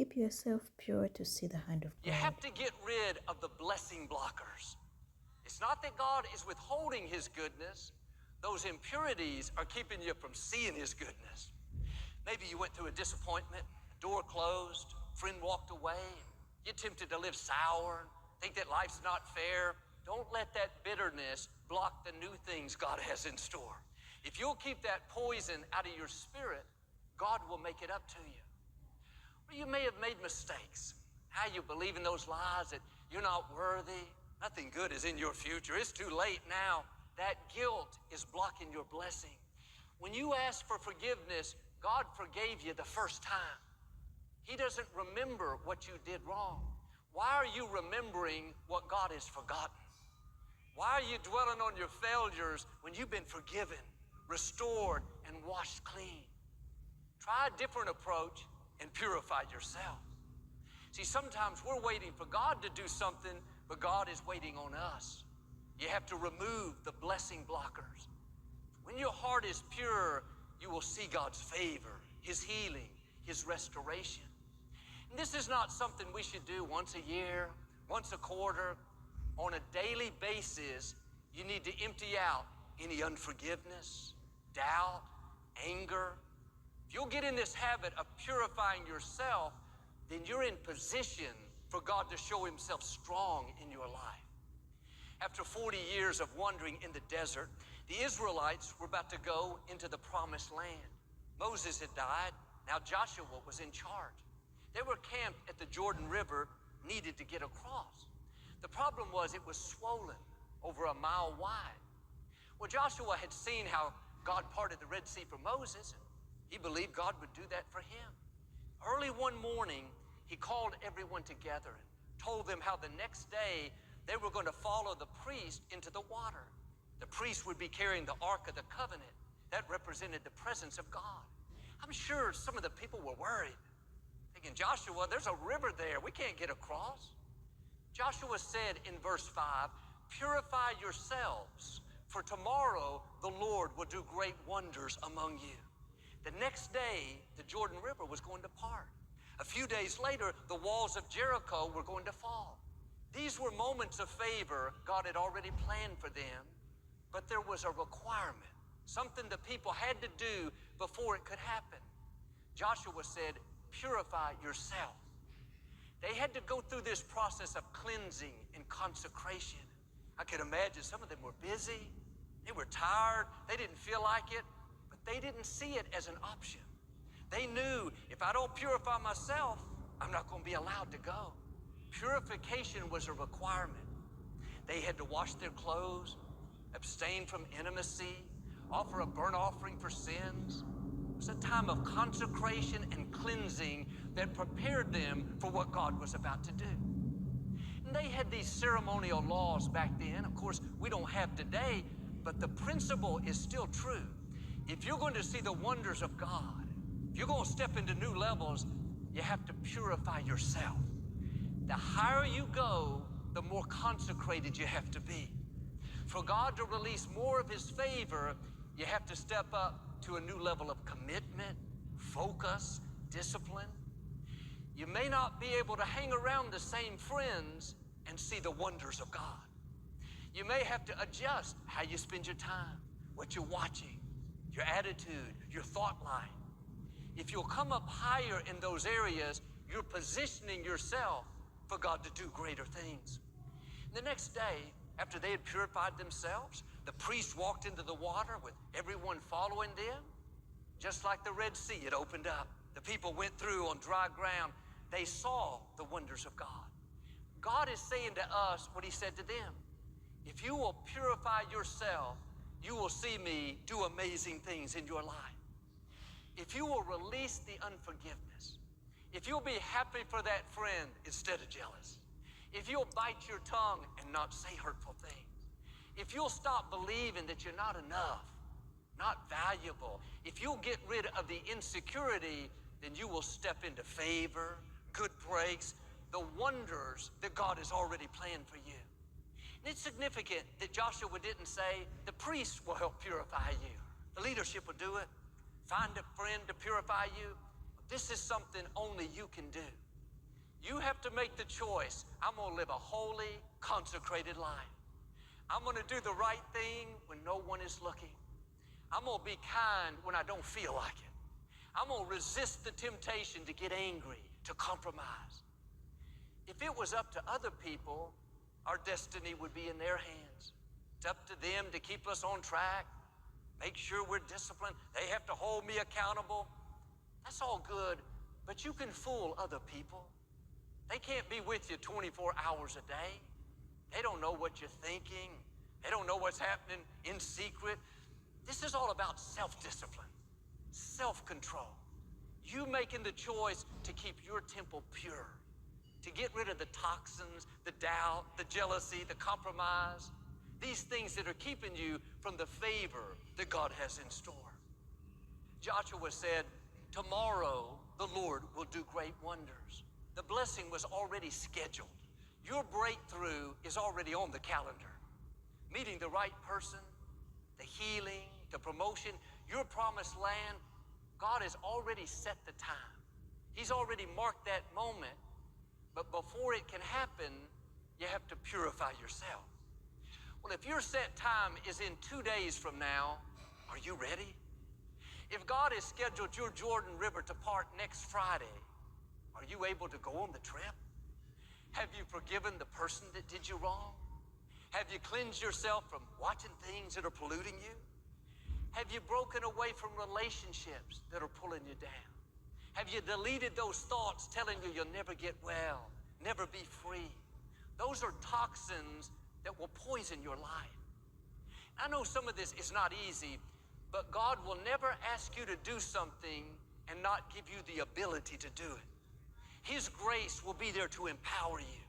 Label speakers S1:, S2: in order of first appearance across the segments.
S1: Keep yourself pure to see the hand of God.
S2: You have to get rid of the blessing blockers. It's not that God is withholding His goodness. Those impurities are keeping you from seeing His goodness. Maybe you went through a disappointment, a door closed, a friend walked away, you're tempted to live sour, think that life's not fair. Don't let that bitterness block the new things God has in store. If you'll keep that poison out of your spirit, God will make it up to you. Or you may have made mistakes. How you believe in those lies that you're not worthy, nothing good is in your future, it's too late now. That guilt is blocking your blessing. When you ask for forgiveness, God forgave you the first time. He doesn't remember what you did wrong. Why are you remembering what God has forgotten? Why are you dwelling on your failures when you've been forgiven, restored, and washed clean? Try a different approach and purify yourself. See, sometimes we're waiting for God to do something, but God is waiting on us. You have to remove the blessing blockers. When your heart is pure, you will see God's favor, His healing, His restoration. And this is not something we should do once a year, once a quarter. On a daily basis, you need to empty out any unforgiveness, doubt, anger. If you'll get in this habit of purifying yourself, then you're in position for God to show Himself strong in your life. After 40 years of wandering in the desert, the Israelites were about to go into the promised land. Moses had died. Now Joshua was in charge. They were camped at the Jordan River, needed to get across. The problem was it was swollen, over a mile wide. Well, Joshua had seen how God parted the Red Sea for Moses, and he believed God would do that for him. Early one morning, he called everyone together and told them how the next day they were going to follow the priest into the water. The priest would be carrying the Ark of the Covenant. That represented the presence of God. I'm sure some of the people were worried, thinking, Joshua, there's a river there. We can't get across. Joshua said in verse 5, purify yourselves, for tomorrow the Lord will do great wonders among you. The next day, the Jordan River was going to part. A few days later, the walls of Jericho were going to fall. These were moments of favor God had already planned for them, but there was a requirement, something the people had to do before it could happen. Joshua said, purify yourself. They had to go through this process of cleansing and consecration. I could imagine some of them were busy, they were tired, they didn't feel like it, but they didn't see it as an option. They knew if I don't purify myself, I'm not going to be allowed to go. Purification was a requirement. They had to wash their clothes, abstain from intimacy, offer a burnt offering for sins. It was a time of consecration and cleansing that prepared them for what God was about to do. And they had these ceremonial laws back then. Of course, we don't have today, but the principle is still true. If you're going to see the wonders of God, if you're going to step into new levels, you have to purify yourself. The higher you go, the more consecrated you have to be. For God to release more of His favor, you have to step up to a new level of commitment, focus, discipline. You may not be able to hang around the same friends and see the wonders of God. You may have to adjust how you spend your time, what you're watching, your attitude, your thought life. If you'll come up higher in those areas, you're positioning yourself for God to do greater things. The next day, after they had purified themselves, the priest walked into the water with everyone following them. Just like the Red Sea, it opened up. The people went through on dry ground. They saw the wonders of God. God is saying to us what He said to them. If you will purify yourself, you will see me do amazing things in your life. If you will release the unforgiveness, if you'll be happy for that friend instead of jealous, if you'll bite your tongue and not say hurtful things, if you'll stop believing that you're not enough, not valuable, if you'll get rid of the insecurity, then you will step into favor, good breaks, the wonders that God has already planned for you. And it's significant that Joshua didn't say, the priest will help purify you. The leadership will do it. Find a friend to purify you. This is something only you can do. You have to make the choice. I'm going to live a holy, consecrated life. I'm going to do the right thing when no one is looking. I'm going to be kind when I don't feel like it. I'm going to resist the temptation to get angry, to compromise. If it was up to other people, our destiny would be in their hands. It's up to them to keep us on track, make sure we're disciplined. They have to hold me accountable. That's all good, but you can fool other people. They can't be with you 24 hours a day. They don't know what you're thinking. They don't know what's happening in secret. This is all about self-discipline, self-control. You making the choice to keep your temple pure, to get rid of the toxins, the doubt, the jealousy, the compromise, these things that are keeping you from the favor that God has in store. Joshua said, tomorrow the Lord will do great wonders. The blessing was already scheduled. Your breakthrough is already on the calendar. Meeting the right person, the healing, the promotion, your promised land, God has already set the time. He's already marked that moment. But before it can happen, you have to purify yourself. Well, if your set time is in 2 days from now, are you ready? If God has scheduled your Jordan River to part next Friday, are you able to go on the trip? Have you forgiven the person that did you wrong? Have you cleansed yourself from watching things that are polluting you? Have you broken away from relationships that are pulling you down? Have you deleted those thoughts telling you you'll never get well, never be free? Those are toxins that will poison your life. I know some of this is not easy, but God will never ask you to do something and not give you the ability to do it. His grace will be there to empower you.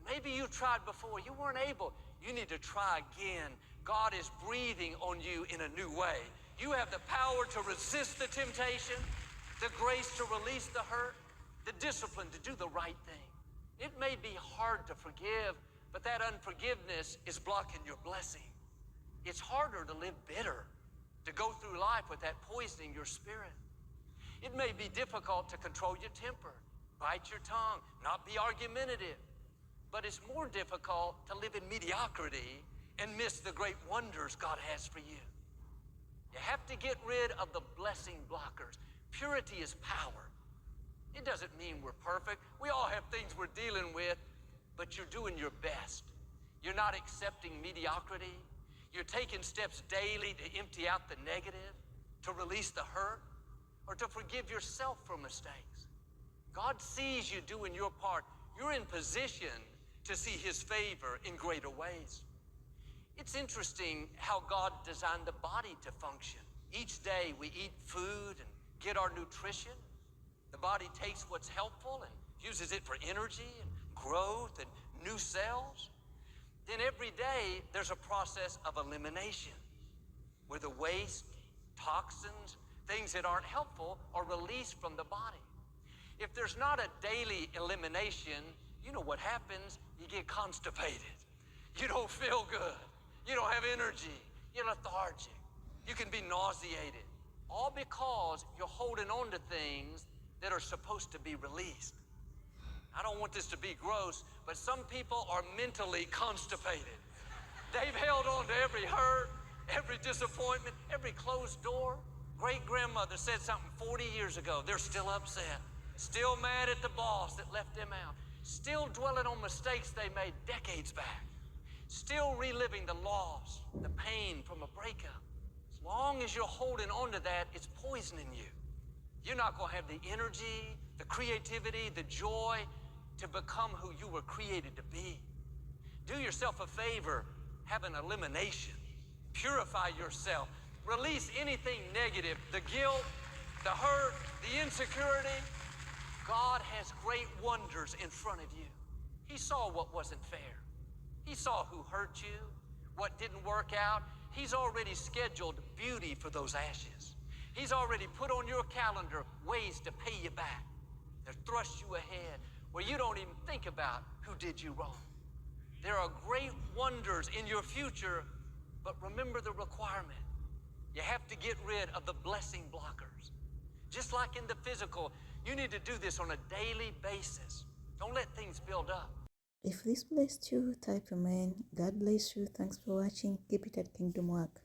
S2: Maybe you tried before, you weren't able. You need to try again. God is breathing on you in a new way. You have the power to resist the temptation, the grace to release the hurt, the discipline to do the right thing. It may be hard to forgive, but that unforgiveness is blocking your blessing. It's harder to live bitter, to go through life with that poisoning your spirit. It may be difficult to control your temper, bite your tongue, not be argumentative. But it's more difficult to live in mediocrity and miss the great wonders God has for you. You have to get rid of the blessing blockers. Purity is power. It doesn't mean we're perfect. We all have things we're dealing with, but you're doing your best. You're not accepting mediocrity. You're taking steps daily to empty out the negative, to release the hurt, or to forgive yourself for mistakes. God sees you doing your part. You're in position to see His favor in greater ways. It's interesting how God designed the body to function. Each day we eat food and get our nutrition. The body takes what's helpful and uses it for energy and growth and new cells. Then every day there's a process of elimination where the waste, toxins, things that aren't helpful are released from the body. If there's not a daily elimination, you know what happens? You get constipated. You don't feel good. You don't have energy. You're lethargic. You can be nauseated. All because you're holding on to things that are supposed to be released. I don't want this to be gross, but some people are mentally constipated. They've held on to every hurt, every disappointment, every closed door. Great-grandmother said something 40 years ago. They're still upset, still mad at the boss that left them out, still dwelling on mistakes they made decades back, still reliving the loss, the pain from a breakup. As long as you're holding on to that, it's poisoning you. You're not going to have the energy, the creativity, the joy to become who you were created to be. Do yourself a favor, have an elimination. Purify yourself. Release anything negative, the guilt, the hurt, the insecurity. God has great wonders in front of you. He saw what wasn't fair. He saw who hurt you, what didn't work out. He's already scheduled beauty for those ashes. He's already put on your calendar ways to pay you back, to thrust you ahead, where you don't even think about who did you wrong. There are great wonders in your future, but remember the requirement. You have to get rid of the blessing blockers. Just like in the physical, you need to do this on a daily basis. filled up.
S1: If this blessed you, type amen. God bless you. Thanks for watching. Keep it at Kingdom Work.